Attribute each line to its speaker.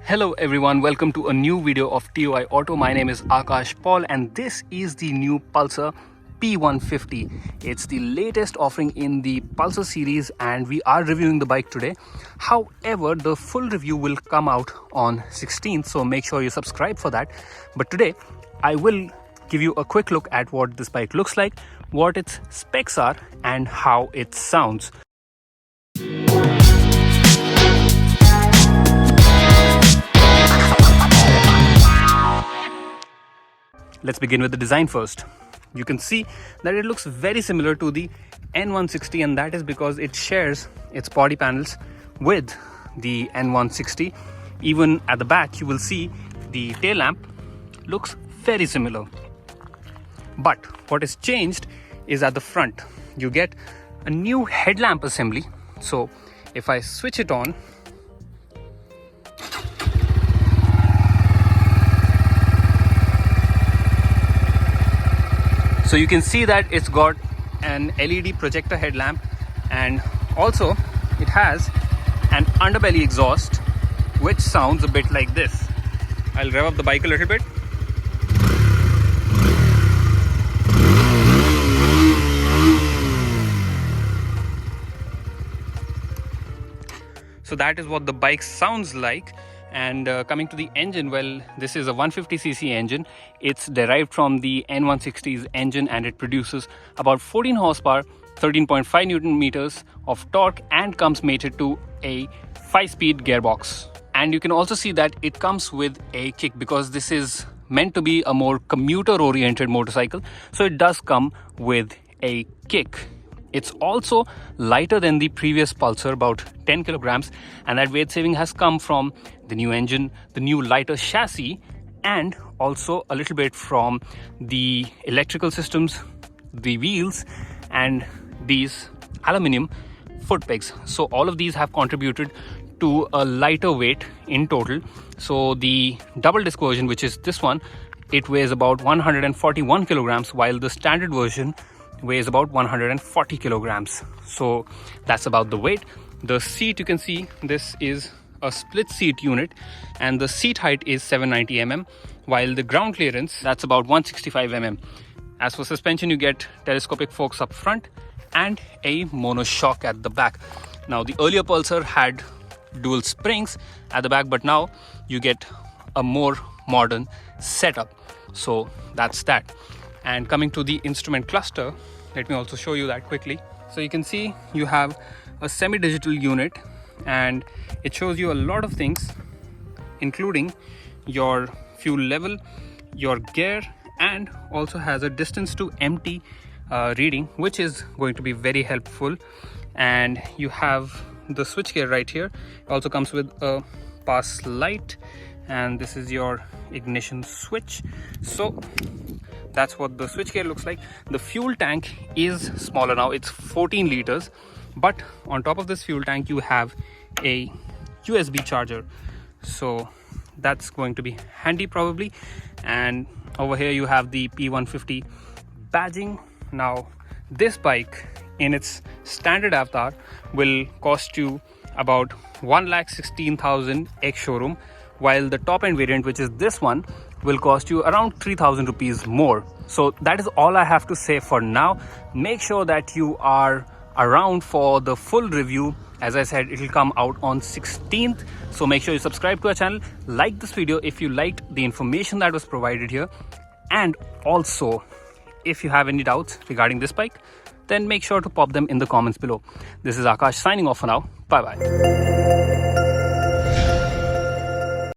Speaker 1: Hello everyone, welcome to a new video of TOI Auto. My name is Akash Paul and this is the new Pulsar P150. It's the latest offering in the Pulsar series and we are reviewing the bike today. However, the full review will come out on 16th, so make sure you subscribe for that. But today I will give you a quick look at what this bike looks like, what its specs are and how it sounds. Let's begin with the design first. You can see that it looks very similar to the N160, and that is because it shares its body panels with the N160. Even at the back, you will see the tail lamp looks very similar. But what is changed is at the front. You get a new headlamp assembly. So if I switch it on, so you can see that it's got an LED projector headlamp, and also it has an underbelly exhaust which sounds a bit like this. I'll rev up the bike a little bit. So that is what the bike sounds like. And coming to the engine, well, this is a 150cc engine. It's derived from the N160's engine and it produces about 14 horsepower, 13.5 Newton meters of torque and comes mated to a 5-speed gearbox. And you can also see that it comes with a kick because this is meant to be a more commuter-oriented motorcycle. So it does come with a kick. It's also lighter than the previous Pulsar, about 10 kilograms, and that weight saving has come from the new engine, the new lighter chassis, and also a little bit from the electrical systems, the wheels, and these aluminium foot pegs. So all of these have contributed to a lighter weight in total. So the double disc version, which is this one, it weighs about 141 kilograms, while the standard version weighs about 140 kilograms. So that's about the weight. The seat, you can see this is a split seat unit and the seat height is 790 mm, while the ground clearance, that's about 165 mm. As for suspension, you get telescopic forks up front and a monoshock at the back. Now the earlier Pulsar had dual springs at the back, but now you get a more modern setup. So that's that. And coming to the instrument cluster, let me also show you that quickly. So you can see you have a semi-digital unit and it shows you a lot of things, including your fuel level, your gear, and also has a distance to empty reading, which is going to be very helpful. And you have the switch gear right here. It also comes with a pass light, and this is your ignition switch. So that's what the switchgear looks like. The fuel tank is smaller now, it's 14 liters, but on top of this fuel tank you have a USB charger, so that's going to be handy probably. And over here you have the P150 badging. Now this bike in its standard avatar will cost you about 1,16,000 ex-showroom, while the top end variant, which is this one, will cost you around 3,000 rupees more. So that is all I have to say for now. Make sure that you are around for the full review. As I said, it will come out on 16th. So make sure you subscribe to our channel, like this video if you liked the information that was provided here. And also, if you have any doubts regarding this bike, then make sure to pop them in the comments below. This is Akash signing off for now. Bye bye.